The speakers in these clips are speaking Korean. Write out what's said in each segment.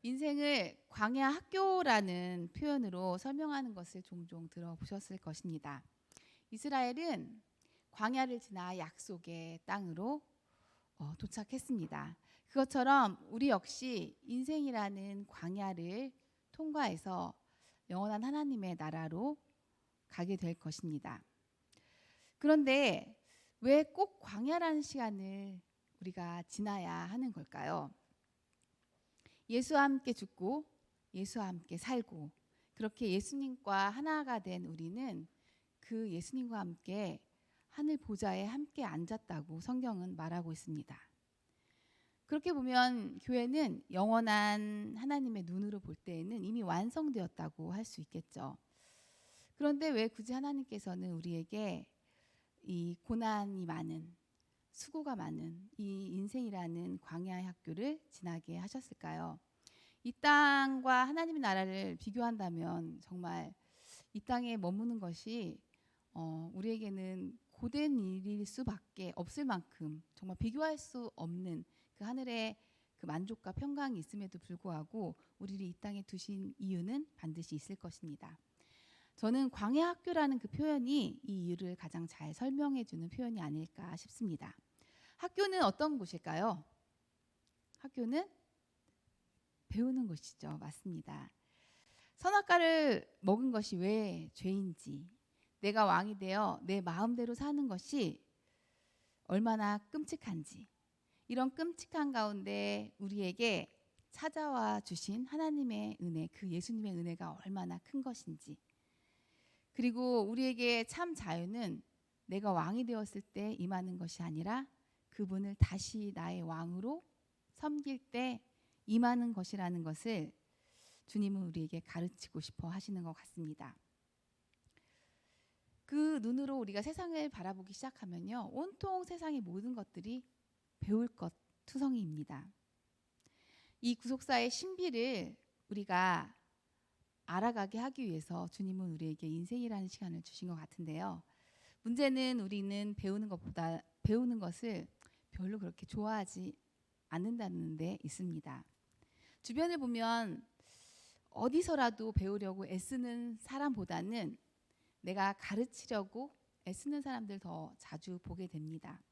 인생을 광야 학교라는 표현으로 설명하는 것을 종종 들어보셨을 것입니다. 이스라엘은 광야를 지나 약속의 땅으로 도착했습니다. 그것처럼 우리 역시 인생이라는 광야를 통과해서 영원한 하나님의 나라로 가게 될 것입니다. 그런데 왜 꼭 광야라는 시간을 우리가 지나야 하는 걸까요? 예수와 함께 죽고 예수와 함께 살고 그렇게 예수님과 하나가 된 우리는 그 예수님과 함께 하늘 보좌에 함께 앉았다고 성경은 말하고 있습니다. 그렇게 보면 교회는 영원한 하나님의 눈으로 볼 때에는 이미 완성되었다고 할 수 있겠죠. 그런데 왜 굳이 하나님께서는 우리에게 이 고난이 많은 수고가 많은 이 인생이라는 광야의 학교를 지나게 하셨을까요? 이 땅과 하나님의 나라를 비교한다면 정말 이 땅에 머무는 것이 우리에게는 고된 일일 수밖에 없을 만큼 정말 비교할 수 없는 그 하늘의 그 만족과 평강이 있음에도 불구하고 우리를 이 땅에 두신 이유는 반드시 있을 것입니다. 저는 광야 학교라는 그 표현이 이 이유를 가장 잘 설명해 주는 표현이 아닐까 싶습니다. 학교는 어떤 곳일까요? 학교는 배우는 곳이죠. 맞습니다. 선악과를 먹은 것이 왜 죄인지, 내가 왕이 되어 내 마음대로 사는 것이 얼마나 끔찍한지, 이런 끔찍한 가운데 우리에게 찾아와 주신 하나님의 은혜, 그 예수님의 은혜가 얼마나 큰 것인지, 그리고 우리에게 참 자유는 내가 왕이 되었을 때 임하는 것이 아니라 그분을 다시 나의 왕으로 섬길 때 임하는 것이라는 것을 주님은 우리에게 가르치고 싶어 하시는 것 같습니다. 그 눈으로 우리가 세상을 바라보기 시작하면요, 온통 세상의 모든 것들이 배울 것 투성이입니다. 이 구속사의 신비를 우리가 알아가게 하기 위해서 주님은 우리에게 인생이라는 시간을 주신 것 같은데요. 문제는 우리는 배우는 것을 별로 그렇게 좋아하지 않는다는 데 있습니다. 주변을 보면 어디서라도 배우려고 애쓰는 사람보다는 내가 가르치려고 애쓰는 사람들 더 자주 보게 됩니다.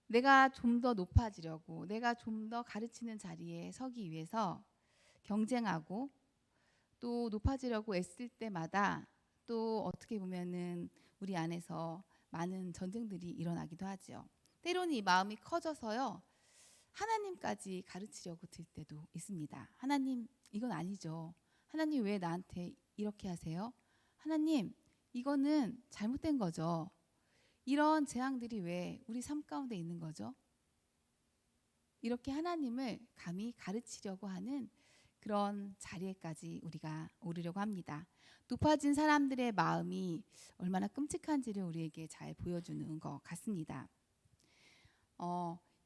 내가 좀 더 높아지려고, 내가 좀 더 가르치는 자리에 서기 위해서 경쟁하고 또 높아지려고 애쓸 때마다 또 어떻게 보면은 우리 안에서 많은 전쟁들이 일어나기도 하죠. 때로는 이 마음이 커져서요, 하나님까지 가르치려고 들 때도 있습니다. 하나님, 이건 아니죠. 하나님, 왜 나한테 이렇게 하세요? 하나님, 이거는 잘못된 거죠. 이런 재앙들이 왜 우리 삶 가운데 있는 거죠? 이렇게 하나님을 감히 가르치려고 하는 그런 자리에까지 우리가 오르려고 합니다. 높아진 사람들의 마음이 얼마나 끔찍한지를 우리에게 잘 보여주는 것 같습니다.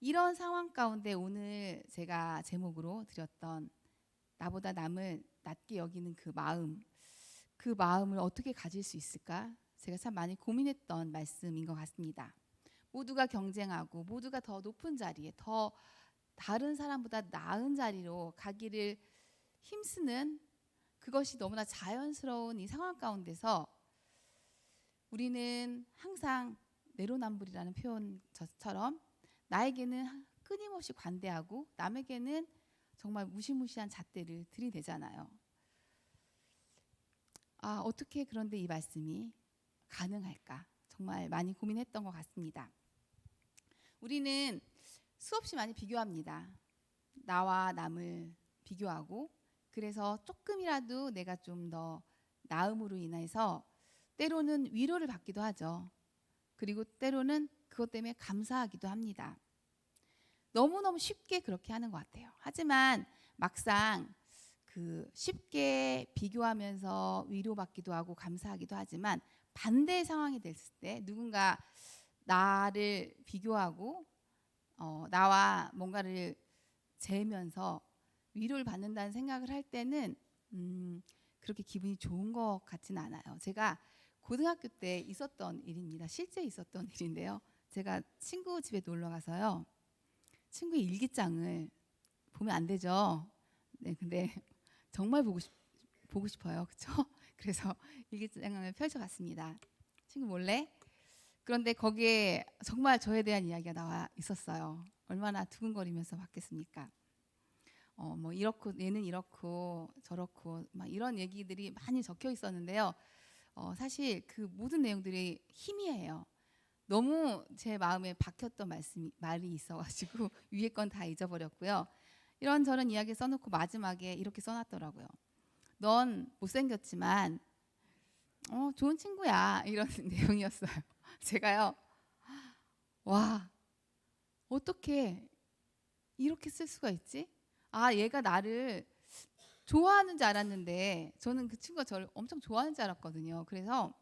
이런 상황 가운데 오늘 제가 제목으로 드렸던 나보다 남을 낮게 여기는 그 마음을 어떻게 가질 수 있을까? 제가 참 많이 고민했던 말씀인 것 같습니다. 모두가 경쟁하고 모두가 더 높은 자리에, 더 다른 사람보다 나은 자리로 가기를 힘쓰는 그것이 너무나 자연스러운 이 상황 가운데서 우리는 항상 내로남불이라는 표현처럼 나에게는 끊임없이 관대하고 남에게는 정말 무시무시한 잣대를 들이대잖아요. 어떻게 그런데 이 말씀이 가능할까? 정말 많이 고민했던 것 같습니다. 우리는 수없이 많이 비교합니다. 나와 남을 비교하고, 그래서 조금이라도 내가 좀 더 나음으로 인해서 때로는 위로를 받기도 하죠. 그리고 때로는 그것 때문에 감사하기도 합니다. 너무너무 쉽게 그렇게 하는 것 같아요. 하지만 막상 그 쉽게 비교하면서 위로받기도 하고 감사하기도 하지만 반대의 상황이 됐을 때 누군가 나를 비교하고 나와 뭔가를 재면서 위로를 받는다는 생각을 할 때는 그렇게 기분이 좋은 것 같지는 않아요. 제가 고등학교 때 있었던 일입니다. 실제 있었던 일인데요. 제가 친구 집에 놀러 가서요, 친구의 일기장을 보면 안 되죠. 네, 근데 정말 보고 싶어요. 그렇죠? 그래서 일기장을 펼쳐봤습니다. 친구 몰래. 그런데 거기에 정말 저에 대한 이야기가 나와 있었어요. 얼마나 두근거리면서 봤겠습니까? 뭐 이렇고 얘는 이렇고 저렇고 막 이런 얘기들이 많이 적혀 있었는데요. 사실 그 모든 내용들이 희미해요. 너무 제 마음에 박혔던 말이 있어가지고 위에 건 다 잊어버렸고요. 이런저런 이야기 써놓고 마지막에 이렇게 써놨더라고요. 넌 못생겼지만 좋은 친구야. 이런 내용이었어요. 제가요. 와, 어떻게 이렇게 쓸 수가 있지? 아, 얘가 나를 좋아하는 줄 알았는데 저는 그 친구가 저를 엄청 좋아하는 줄 알았거든요. 그래서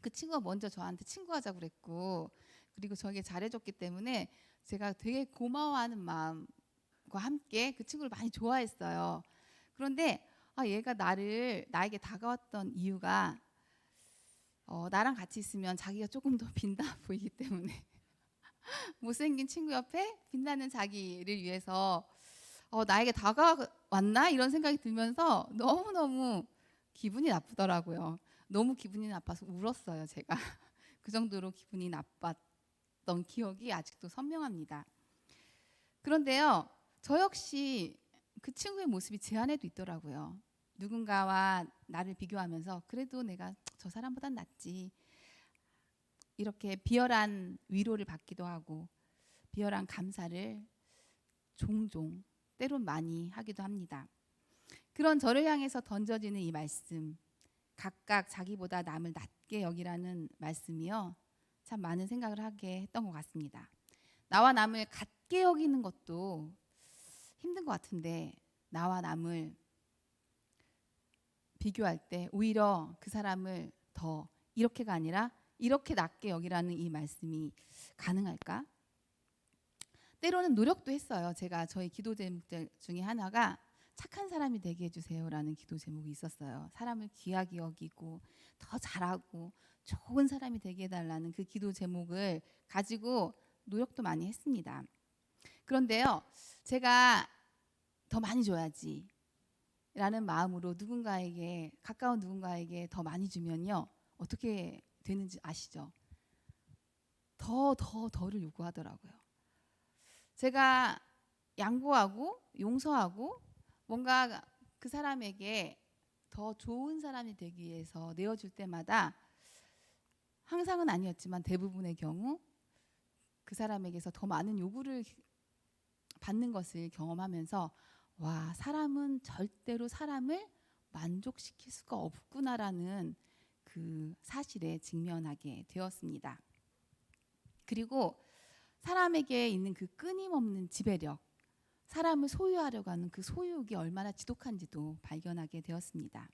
그 친구가 먼저 저한테 친구하자고 그랬고, 그리고 저에게 잘해줬기 때문에 제가 되게 고마워하는 마음과 함께 그 친구를 많이 좋아했어요. 그런데 얘가 나에게 다가왔던 이유가 나랑 같이 있으면 자기가 조금 더 빛나 보이기 때문에 못생긴 친구 옆에 빛나는 자기를 위해서 나에게 다가왔나 이런 생각이 들면서 너무너무 기분이 나쁘더라고요. 너무 기분이 나빠서 울었어요, 제가. 그 정도로 기분이 나빴던 기억이 아직도 선명합니다. 그런데요, 저 역시 그 친구의 모습이 제 안에도 있더라고요. 누군가와 나를 비교하면서 그래도 내가 저 사람보단 낫지. 이렇게 비열한 위로를 받기도 하고 비열한 감사를 종종 때론 많이 하기도 합니다. 그런 저를 향해서 던져지는 이 말씀, 각각 자기보다 남을 낮게 여기라는 말씀이요, 참 많은 생각을 하게 했던 것 같습니다. 나와 남을 같게 여기는 것도 힘든 것 같은데 나와 남을 비교할 때 오히려 그 사람을 더 이렇게가 아니라 이렇게 낮게 여기라는 이 말씀이 가능할까? 때로는 노력도 했어요. 제가 저희 기도 제목 중에 하나가 착한 사람이 되게 해주세요라는 기도 제목이 있었어요. 사람을 귀하게 여기고 더 잘하고 좋은 사람이 되게 해달라는 그 기도 제목을 가지고 노력도 많이 했습니다. 그런데요, 제가 더 많이 줘야지 라는 마음으로 누군가에게, 가까운 누군가에게 더 많이 주면요, 어떻게 되는지 아시죠? 더를 요구하더라고요. 제가 양보하고 용서하고 뭔가 그 사람에게 더 좋은 사람이 되기 위해서 내어줄 때마다 항상은 아니었지만 대부분의 경우 그 사람에게서 더 많은 요구를 받는 것을 경험하면서 와, 사람은 절대로 사람을 만족시킬 수가 없구나라는 그 사실에 직면하게 되었습니다. 그리고 사람에게 있는 그 끊임없는 지배력, 사람을 소유하려고 하는 그 소유욕이 얼마나 지독한지도 발견하게 되었습니다.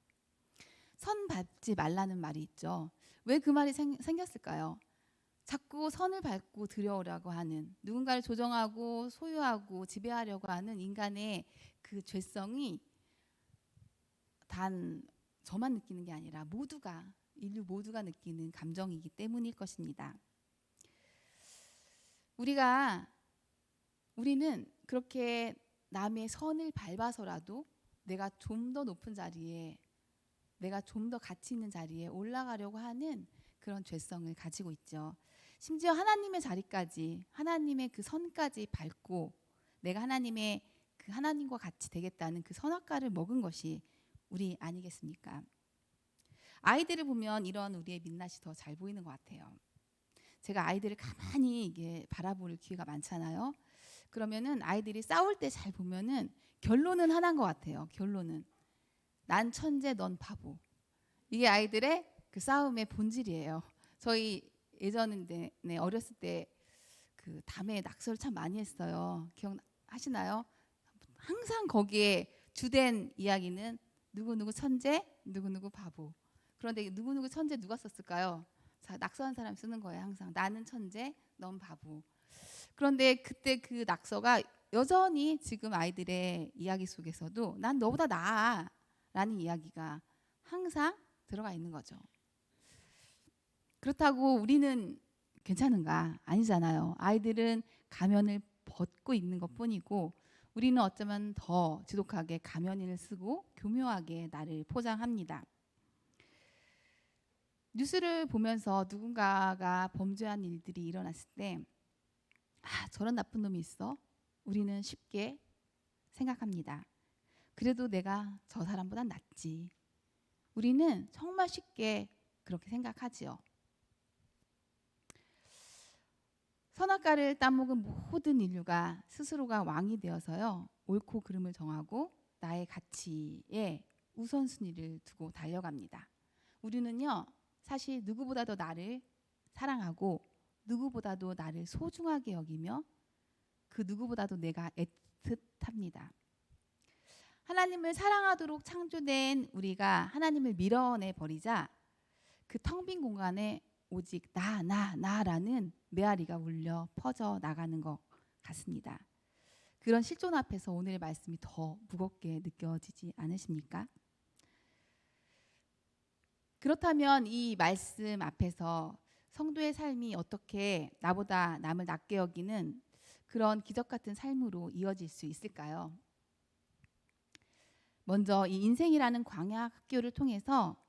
선 밟지 말라는 말이 있죠. 왜 그 말이 생겼을까요? 자꾸 선을 밟고 들여오려고 하는, 누군가를 조정하고 소유하고 지배하려고 하는 인간의 그 죄성이 단 저만 느끼는 게 아니라 인류 모두가 느끼는 감정이기 때문일 것입니다. 우리는 그렇게 남의 선을 밟아서라도 내가 좀 더 높은 자리에, 내가 좀 더 가치 있는 자리에 올라가려고 하는 그런 죄성을 가지고 있죠. 심지어 하나님의 자리까지, 하나님의 그 선까지 밟고 내가 하나님과 같이 되겠다는 그 선악과를 먹은 것이 우리 아니겠습니까? 아이들을 보면 이런 우리의 민낯이 더 잘 보이는 것 같아요. 제가 아이들을 가만히 이게 바라볼 기회가 많잖아요. 그러면은 아이들이 싸울 때 잘 보면은 결론은 하나인 것 같아요. 결론은 난 천재, 넌 바보. 이게 아이들의 그 싸움의 본질이에요. 저희 예전에 어렸을 때 그 담에 낙서를 참 많이 했어요. 기억하시나요? 항상 거기에 주된 이야기는 누구누구 천재, 누구누구 바보. 그런데 누구누구 천재 누가 썼을까요? 자, 낙서한 사람이 쓰는 거예요. 항상 나는 천재, 넌 바보. 그런데 그때 그 낙서가 여전히 지금 아이들의 이야기 속에서도 난 너보다 나아 라는 이야기가 항상 들어가 있는 거죠. 그렇다고 우리는 괜찮은가? 아니잖아요. 아이들은 가면을 벗고 있는 것뿐이고 우리는 어쩌면 더 지독하게 가면을 쓰고 교묘하게 나를 포장합니다. 뉴스를 보면서 누군가가 범죄한 일들이 일어났을 때 저런 나쁜 놈이 있어? 우리는 쉽게 생각합니다. 그래도 내가 저 사람보단 낫지. 우리는 정말 쉽게 그렇게 생각하지요. 선악과를 따먹은 모든 인류가 스스로가 왕이 되어서요. 옳고 그름을 정하고 나의 가치에 우선순위를 두고 달려갑니다. 우리는요. 사실 누구보다도 나를 사랑하고 누구보다도 나를 소중하게 여기며 그 누구보다도 내가 애틋합니다. 하나님을 사랑하도록 창조된 우리가 하나님을 밀어내 버리자 그 텅 빈 공간에 오직 나라는 메아리가 울려 퍼져 나가는 것 같습니다. 그런 실존 앞에서 오늘의 말씀이 더 무겁게 느껴지지 않으십니까? 그렇다면 이 말씀 앞에서 성도의 삶이 어떻게 나보다 남을 낮게 여기는 그런 기적 같은 삶으로 이어질 수 있을까요? 먼저 이 인생이라는 광야 학교를 통해서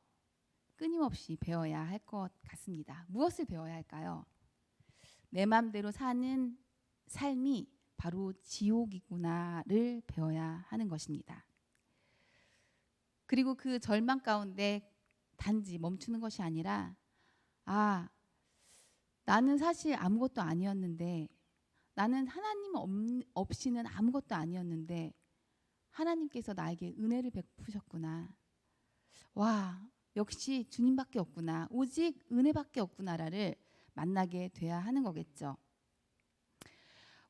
끊임없이 배워야 할 것 같습니다. 무엇을 배워야 할까요? 내 마음대로 사는 삶이 바로 지옥이구나를 배워야 하는 것입니다. 그리고 그 절망 가운데 단지 멈추는 것이 아니라 나는 사실 아무것도 아니었는데 나는 하나님 없이는 아무것도 아니었는데 하나님께서 나에게 은혜를 베푸셨구나. 역시 주님밖에 없구나. 오직 은혜밖에 없구나를 만나게 돼야 하는 거겠죠.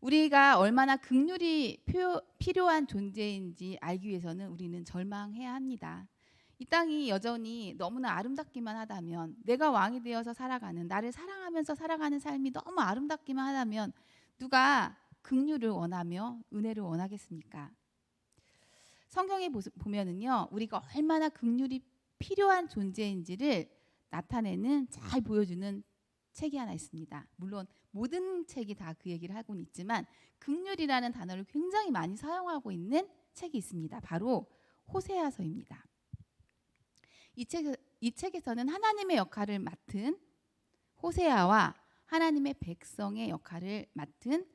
우리가 얼마나 긍휼이 필요한 존재인지 알기 위해서는 우리는 절망해야 합니다. 이 땅이 여전히 너무나 아름답기만 하다면, 내가 왕이 되어서 살아가는, 나를 사랑하면서 살아가는 삶이 너무 아름답기만 하다면 누가 긍휼을 원하며 은혜를 원하겠습니까? 성경에 보면은요, 우리가 얼마나 긍휼이 필요한 존재인지를 나타내는, 잘 보여주는 책이 하나 있습니다. 물론 모든 책이 다 그 얘기를 하고는 있지만 긍휼이라는 단어를 굉장히 많이 사용하고 있는 책이 있습니다. 바로 호세아서입니다. 이 책에서는 하나님의 역할을 맡은 호세아와 하나님의 백성의 역할을 맡은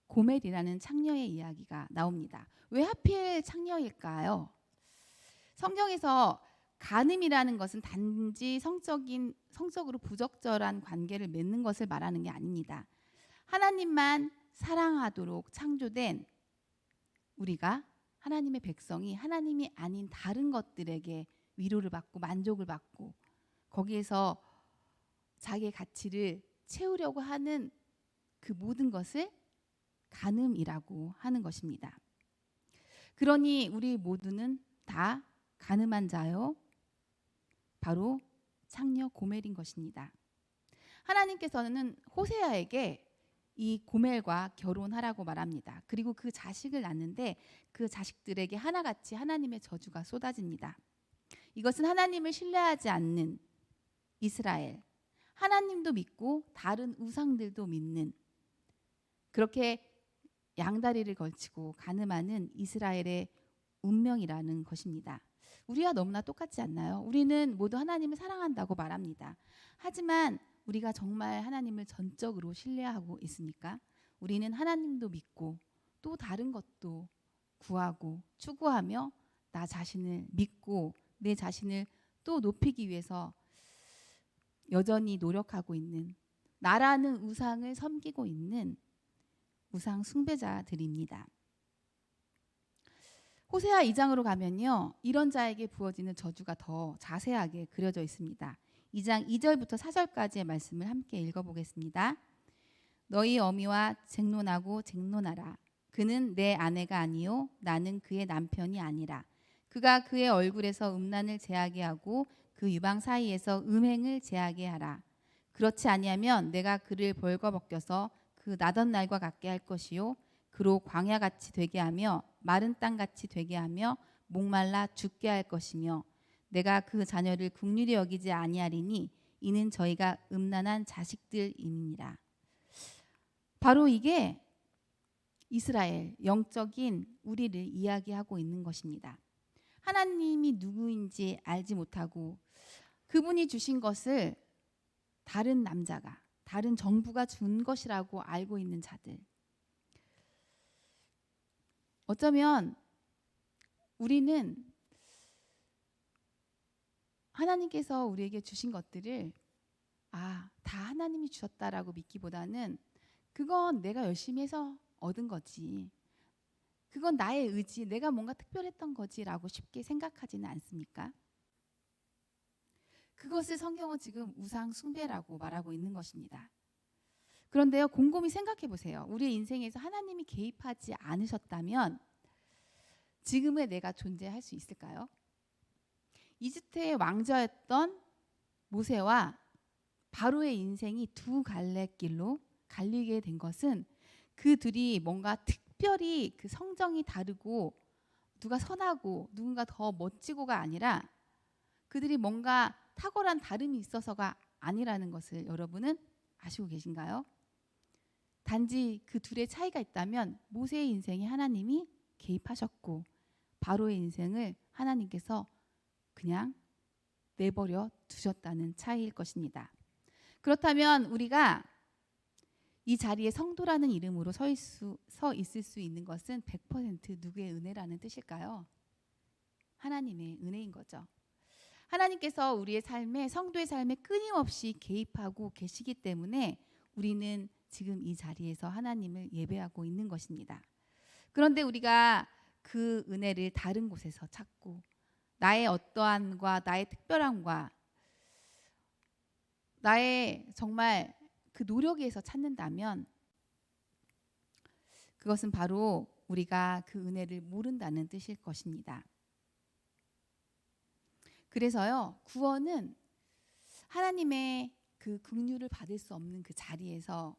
고멜이라는 창녀의 이야기가 나옵니다. 왜 하필 창녀일까요? 성경에서 간음이라는 것은 단지 성적으로 부적절한 관계를 맺는 것을 말하는 게 아닙니다. 하나님만 사랑하도록 창조된 우리가, 하나님의 백성이 하나님이 아닌 다른 것들에게 위로를 받고 만족을 받고 거기에서 자기의 가치를 채우려고 하는 그 모든 것을 간음이라고 하는 것입니다. 그러니 우리 모두는 다 간음한 자요, 바로 창녀 고멜인 것입니다. 하나님께서는 호세아에게 이 고멜과 결혼하라고 말합니다. 그리고 그 자식을 낳는데 그 자식들에게 하나같이 하나님의 저주가 쏟아집니다. 이것은 하나님을 신뢰하지 않는 이스라엘, 하나님도 믿고 다른 우상들도 믿는, 그렇게 양다리를 걸치고 간음하는 이스라엘의 운명이라는 것입니다. 우리와 너무나 똑같지 않나요? 우리는 모두 하나님을 사랑한다고 말합니다. 하지만 우리가 정말 하나님을 전적으로 신뢰하고 있습니까? 우리는 하나님도 믿고 또 다른 것도 구하고 추구하며 나 자신을 믿고 내 자신을 또 높이기 위해서 여전히 노력하고 있는, 나라는 우상을 섬기고 있는 우상 숭배자들입니다. 호세아 2장으로 가면요, 이런 자에게 부어지는 저주가 더 자세하게 그려져 있습니다. 2장 2절부터 4절까지의 말씀을 함께 읽어보겠습니다. 너희 어미와 쟁론하고 쟁론하라. 그는 내 아내가 아니요 나는 그의 남편이 아니라. 그가 그의 얼굴에서 음란을 제하게 하고 그 유방 사이에서 음행을 제하게 하라. 그렇지 아니하면 내가 그를 벌거벗겨서 그 나던 날과 같게 할 것이요 그로 광야같이 되게 하며 마른 땅같이 되게 하며 목말라 죽게 할 것이며 내가 그 자녀를 긍휼히 여기지 아니하리니 이는 저희가 음란한 자식들임이니라. 바로 이게 이스라엘, 영적인 우리를 이야기하고 있는 것입니다. 하나님이 누구인지 알지 못하고 그분이 주신 것을 다른 남자가, 다른 정부가 준 것이라고 알고 있는 자들. 어쩌면 우리는 하나님께서 우리에게 주신 것들을 다 하나님이 주셨다라고 믿기보다는 그건 내가 열심히 해서 얻은 거지. 그건 나의 의지, 내가 뭔가 특별했던 거지라고 쉽게 생각하지는 않습니까? 그것을 성경은 지금 우상 숭배라고 말하고 있는 것입니다. 그런데요, 곰곰이 생각해 보세요. 우리의 인생에서 하나님이 개입하지 않으셨다면 지금의 내가 존재할 수 있을까요? 이집트의 왕자였던 모세와 바로의 인생이 두 갈래 길로 갈리게 된 것은 그 둘이 뭔가 특별히 그 성정이 다르고 누가 선하고 누군가 더 멋지고가 아니라 그들이 뭔가 탁월한 다름이 있어서가 아니라는 것을 여러분은 아시고 계신가요? 단지 그 둘의 차이가 있다면 모세의 인생에 하나님이 개입하셨고 바로의 인생을 하나님께서 그냥 내버려 두셨다는 차이일 것입니다. 그렇다면 우리가 이 자리에 성도라는 이름으로 서 있을 수 있는 것은 100% 누구의 은혜라는 뜻일까요? 하나님의 은혜인 거죠. 하나님께서 우리의 삶에, 성도의 삶에 끊임없이 개입하고 계시기 때문에 우리는 지금 이 자리에서 하나님을 예배하고 있는 것입니다. 그런데 우리가 그 은혜를 다른 곳에서 찾고 나의 어떠함과 나의 특별함과 나의 정말 그 노력에서 찾는다면 그것은 바로 우리가 그 은혜를 모른다는 뜻일 것입니다. 그래서요, 구원은 하나님의 그 긍휼을 받을 수 없는 그 자리에서,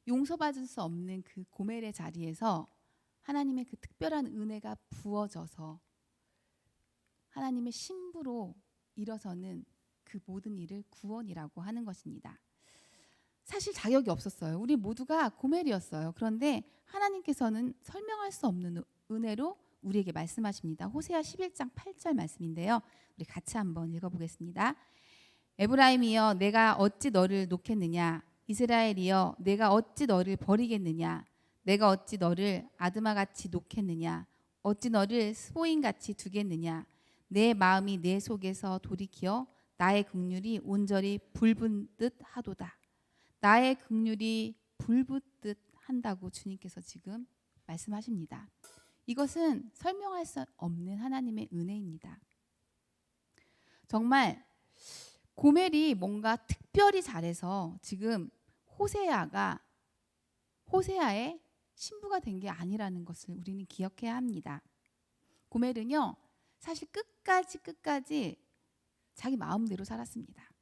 용서받을 수 없는 그 고멜의 자리에서 하나님의 그 특별한 은혜가 부어져서 하나님의 신부로 일어서는 그 모든 일을 구원이라고 하는 것입니다. 사실 자격이 없었어요. 우리 모두가 고멜이었어요. 그런데 하나님께서는 설명할 수 없는 은혜로 우리에게 말씀하십니다. 호세아 11장 8절 말씀인데요. 우리 같이 한번 읽어보겠습니다. 에브라임이여 내가 어찌 너를 놓겠느냐, 이스라엘이여 내가 어찌 너를 버리겠느냐, 내가 어찌 너를 아드마같이 놓겠느냐, 어찌 너를 스보임같이 두겠느냐, 내 마음이 내 속에서 돌이키어 나의 긍휼이 온전히 불붙듯 하도다. 나의 긍휼이 불붙듯 한다고 주님께서 지금 말씀하십니다. 이것은 설명할 수 없는 하나님의 은혜입니다. 정말 고멜이 뭔가 특별히 잘해서 지금 호세아의 신부가 된 게 아니라는 것을 우리는 기억해야 합니다. 고멜은요, 사실 끝까지 자기 마음대로 살았습니다.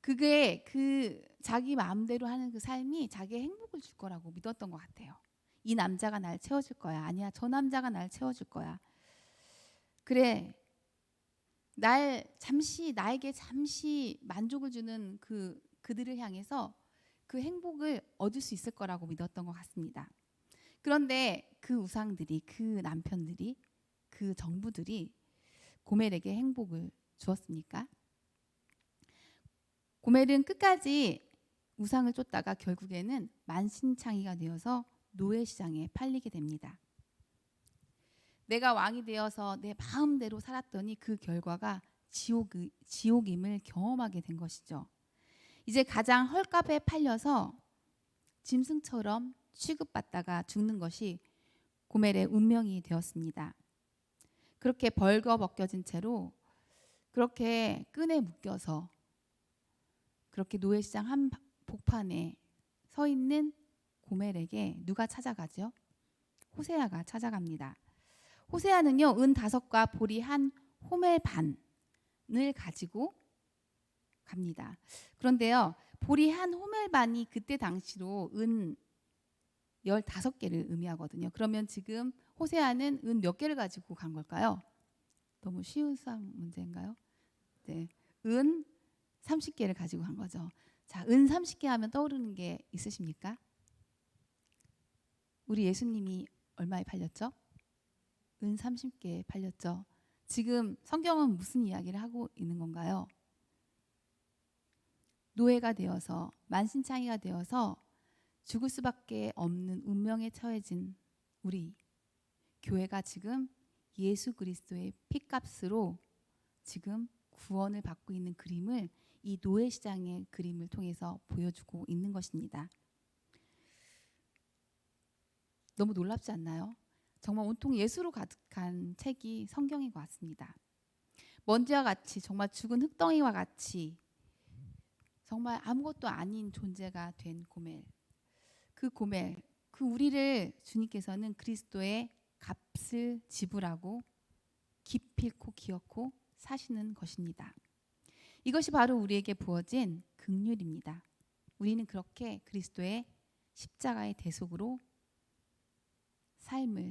그게 그 자기 마음대로 하는 그 삶이 자기의 행복을 줄 거라고 믿었던 것 같아요. 이 남자가 날 채워줄 거야. 아니야, 저 남자가 날 채워줄 거야. 그래, 나에게 잠시 만족을 주는 그들을 향해서 그 행복을 얻을 수 있을 거라고 믿었던 것 같습니다. 그런데 그 우상들이, 그 남편들이, 그 정부들이 고멜에게 행복을 주었습니까? 고멜은 끝까지 우상을 쫓다가 결국에는 만신창이가 되어서 노예시장에 팔리게 됩니다. 내가 왕이 되어서 내 마음대로 살았더니 그 결과가 지옥임을 경험하게 된 것이죠. 이제 가장 헐값에 팔려서 짐승처럼 취급받다가 죽는 것이 고멜의 운명이 되었습니다. 그렇게 벌거벗겨진 채로 그렇게 끈에 묶여서 그렇게 노예시장 한 복판에 서 있는 고멜에게 누가 찾아가죠? 호세아가 찾아갑니다. 호세아는요, 은 5과 보리 1호멜 반을 가지고 갑니다. 그런데요, 보리 1호멜 반이 그때 당시로 은 15개를 의미하거든요. 그러면 지금 호세아는 은 몇 개를 가지고 간 걸까요? 너무 쉬운 수학 문제인가요? 네, 은 30개를 가지고 간 거죠. 자, 은 30개 하면 떠오르는 게 있으십니까? 우리 예수님이 얼마에 팔렸죠? 은 30개에 팔렸죠. 지금 성경은 무슨 이야기를 하고 있는 건가요? 노예가 되어서 만신창이가 되어서 죽을 수밖에 없는 운명에 처해진 우리 교회가 지금 예수 그리스도의 피값으로 지금 구원을 받고 있는 그림을 이 노예시장의 그림을 통해서 보여주고 있는 것입니다. 너무 놀랍지 않나요? 정말 온통 예수로 가득한 책이 성경인 것 같습니다. 먼지와 같이 정말 죽은 흙덩이와 같이 정말 아무것도 아닌 존재가 된 고멜, 그 우리를 주님께서는 그리스도의 값을 지불하고 기필코 기억고 사시는 것입니다. 이것이 바로 우리에게 부어진 긍휼입니다. 우리는 그렇게 그리스도의 십자가의 대속으로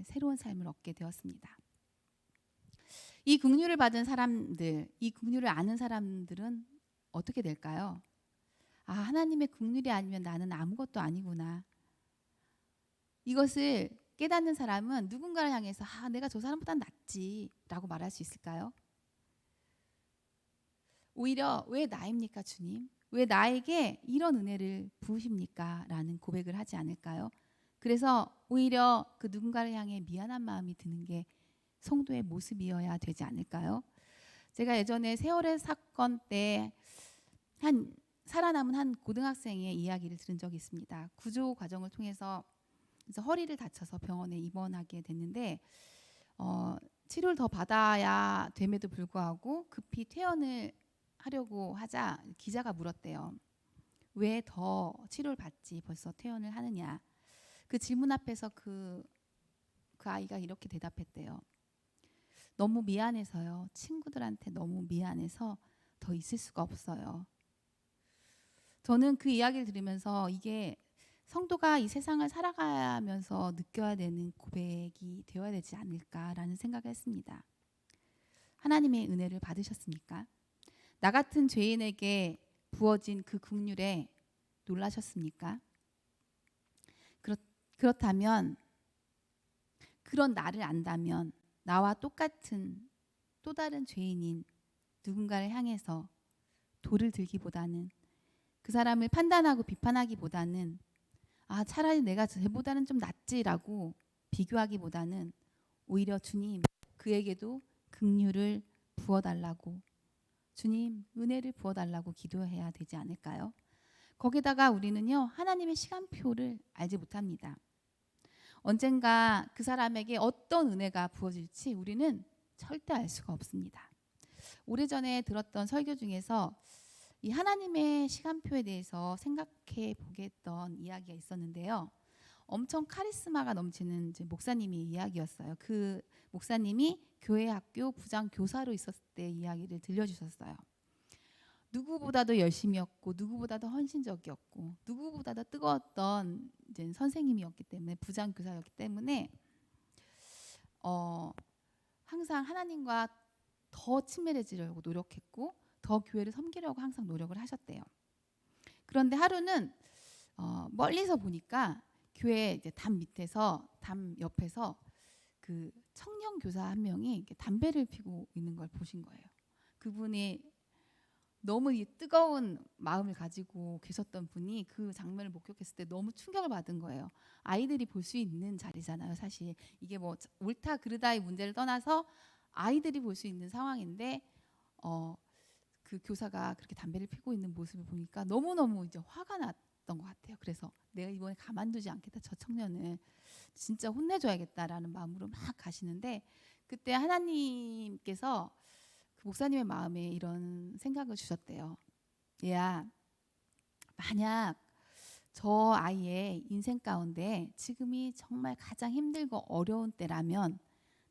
새로운 삶을 얻게 되었습니다. 이 긍휼을 받은 사람들, 이 긍휼을 아는 사람들은 어떻게 될까요? 아, 하나님의 긍휼이 아니면 나는 아무것도 아니구나. 이것을 깨닫는 사람은 누군가를 향해서 내가 저 사람보다 낫지 라고 말할 수 있을까요? 오히려 왜 나입니까 주님? 왜 나에게 이런 은혜를 부으십니까? 라는 고백을 하지 않을까요? 그래서 오히려 그 누군가를 향해 미안한 마음이 드는 게 성도의 모습이어야 되지 않을까요? 제가 예전에 세월의 사건 때 살아남은 한 고등학생의 이야기를 들은 적이 있습니다. 구조 과정을 통해서 그래서 허리를 다쳐서 병원에 입원하게 됐는데 치료를 더 받아야 됨에도 불구하고 급히 퇴원을 하려고 하자 기자가 물었대요. 왜 더 치료를 받지 벌써 퇴원을 하느냐. 그 질문 앞에서 그 아이가 이렇게 대답했대요. 너무 미안해서요. 친구들한테 너무 미안해서 더 있을 수가 없어요. 저는 그 이야기를 들으면서 이게 성도가 이 세상을 살아가면서 느껴야 되는 고백이 되어야 되지 않을까라는 생각을 했습니다. 하나님의 은혜를 받으셨습니까? 나 같은 죄인에게 부어진 그 긍휼에 놀라셨습니까? 그렇다면 그런 나를 안다면 나와 똑같은 또 다른 죄인인 누군가를 향해서 돌을 들기보다는 그 사람을 판단하고 비판하기보다는 차라리 내가 쟤보다는 좀 낫지라고 비교하기보다는 오히려 주님 그에게도 긍휼을 부어달라고 주님 은혜를 부어달라고 기도해야 되지 않을까요? 거기다가 우리는요 하나님의 시간표를 알지 못합니다. 언젠가 그 사람에게 어떤 은혜가 부어질지 우리는 절대 알 수가 없습니다. 오래전에 들었던 설교 중에서 이 하나님의 시간표에 대해서 생각해 보게 했던 이야기가 있었는데요. 엄청 카리스마가 넘치는 목사님의 이야기였어요. 그 목사님이 교회 학교 부장 교사로 있었을 때 이야기를 들려주셨어요. 누구보다도 열심히였고 누구보다도 헌신적이었고 누구보다도 뜨거웠던 이제 선생님이었기 때문에 부장 교사였기 때문에 항상 하나님과 더 친밀해지려고 노력했고 더 교회를 섬기려고 항상 노력을 하셨대요. 그런데 하루는 멀리서 보니까 교회 이제 담 옆에서 그 청년 교사 한 명이 담배를 피고 있는 걸 보신 거예요. 그분이 너무 이 뜨거운 마음을 가지고 계셨던 분이 그 장면을 목격했을 때 너무 충격을 받은 거예요. 아이들이 볼 수 있는 자리잖아요. 사실 이게 뭐 옳다 그르다의 문제를 떠나서 아이들이 볼 수 있는 상황인데 그 교사가 그렇게 담배를 피고 있는 모습을 보니까 너무너무 이제 화가 났던 것 같아요. 그래서 내가 이번에 가만두지 않겠다. 저 청년을 진짜 혼내줘야겠다라는 마음으로 막 가시는데 그때 하나님께서 그 목사님의 마음에 이런 생각을 주셨대요. 얘야, 만약 저 아이의 인생 가운데 지금이 정말 가장 힘들고 어려운 때라면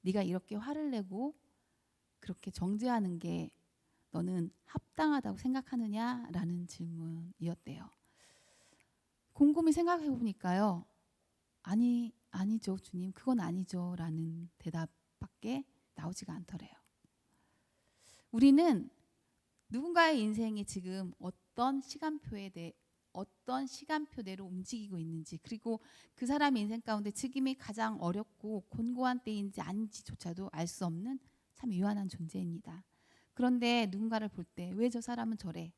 네가 이렇게 화를 내고 그렇게 정죄하는 게 너는 합당하다고 생각하느냐라는 질문이었대요. 곰곰이 생각해 보니까요. 아니죠 주님, 그건 아니죠 라는 대답밖에 나오지가 않더래요. 우리는 누군가의 인생이 지금 어떤 시간표에 어떤 시간표대로 움직이고 있는지, 그리고 그 사람의 인생 가운데 지금이 가장 어렵고 곤고한 때인지 아닌지조차도 알 수 없는 참 유한한 존재입니다. 그런데 누군가를 볼 때 왜 저 사람은 저래?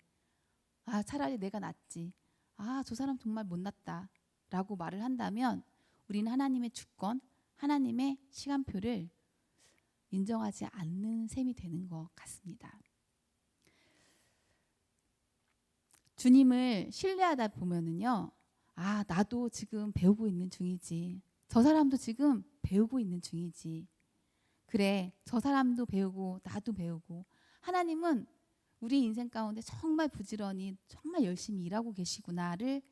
아, 차라리 내가 낫지. 아, 저 사람 정말 못났다 라고 말을 한다면 우리는 하나님의 주권, 하나님의 시간표를 인정하지 않는 셈이 되는 것 같습니다. 주님을 신뢰하다 보면은요, 아, 나도 지금 배우고 있는 중이지. 저 사람도 지금 배우고 있는 중이지. 그래, 저 사람도 배우고 나도 배우고. 하나님은 우리 인생 가운데 정말 부지런히 정말 열심히 일하고 계시구나를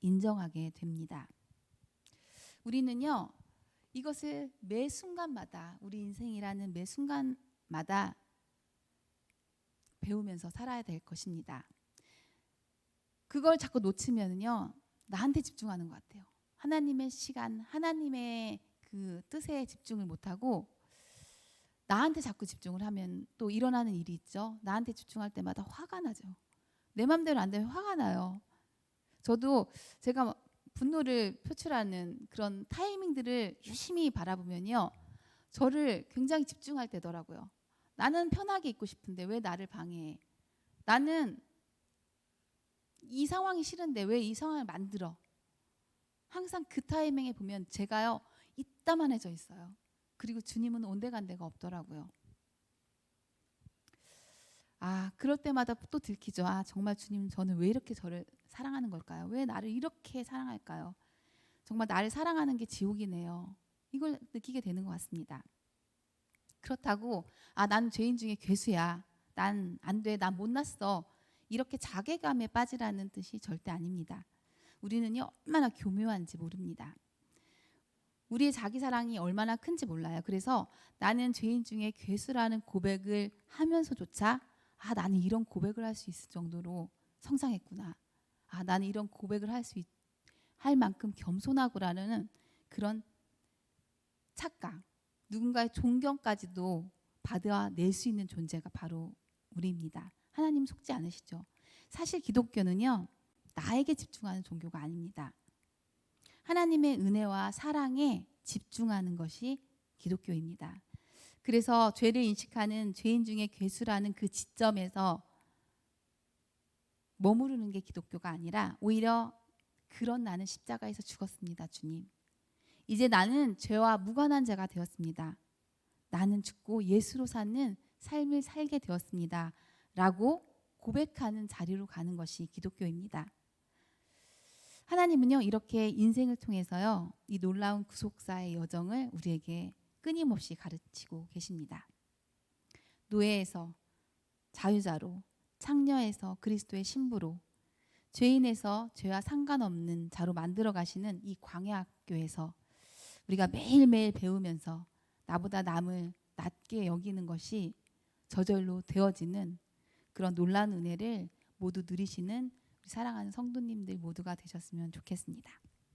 인정하게 됩니다. 우리는요, 이것을 매 순간마다, 우리 인생이라는 매 순간마다 배우면서 살아야 될 것입니다. 그걸 자꾸 놓치면요, 나한테 집중하는 것 같아요. 하나님의 시간, 하나님의 그 뜻에 집중을 못하고 나한테 자꾸 집중을 하면 또 일어나는 일이 있죠. 나한테 집중할 때마다 화가 나죠. 내 맘대로 안 되면 화가 나요. 저도 제가 분노를 표출하는 그런 타이밍들을 유심히 바라보면요, 저를 굉장히 집중할 때더라고요. 나는 편하게 있고 싶은데 왜 나를 방해해? 나는 이 상황이 싫은데 왜 이 상황을 만들어? 항상 그 타이밍에 보면 제가요, 이따만해져 있어요. 그리고 주님은 온데간데가 없더라고요. 아, 그럴 때마다 또 들키죠. 아, 정말 주님, 저는 왜 이렇게 저를 사랑하는 걸까요? 왜 나를 이렇게 사랑할까요? 정말 나를 사랑하는 게 지옥이네요. 이걸 느끼게 되는 것 같습니다. 그렇다고 아, 난 죄인 중에 괴수야. 난 안 돼. 난 못났어. 이렇게 자괴감에 빠지라는 뜻이 절대 아닙니다. 우리는요, 얼마나 교묘한지 모릅니다. 우리의 자기 사랑이 얼마나 큰지 몰라요. 그래서 나는 죄인 중에 괴수라는 고백을 하면서조차 아, 나는 이런 고백을 할 수 있을 정도로 성장했구나. 아, 나는 이런 고백을 할 만큼 겸손하구라는 그런 착각, 누군가의 존경까지도 받아낼 수 있는 존재가 바로 우리입니다. 하나님 속지 않으시죠? 사실 기독교는요, 나에게 집중하는 종교가 아닙니다. 하나님의 은혜와 사랑에 집중하는 것이 기독교입니다. 그래서 죄를 인식하는 죄인 중에 괴수라는 그 지점에서 머무르는 게 기독교가 아니라 오히려 그런 나는 십자가에서 죽었습니다, 주님. 이제 나는 죄와 무관한 자가 되었습니다. 나는 죽고 예수로 사는 삶을 살게 되었습니다. 라고 고백하는 자리로 가는 것이 기독교입니다. 하나님은요, 이렇게 인생을 통해서요, 이 놀라운 구속사의 여정을 우리에게 끊임없이 가르치고 계십니다. 노예에서 자유자로, 창녀에서 그리스도의 신부로, 죄인에서 죄와 상관없는 자로 만들어 가시는 이 광야학교에서 우리가 매일매일 배우면서 나보다 남을 낮게 여기는 것이 저절로 되어지는 그런 놀라운 은혜를 모두 누리시는 우리 사랑하는 성도님들 모두가 되셨으면 좋겠습니다.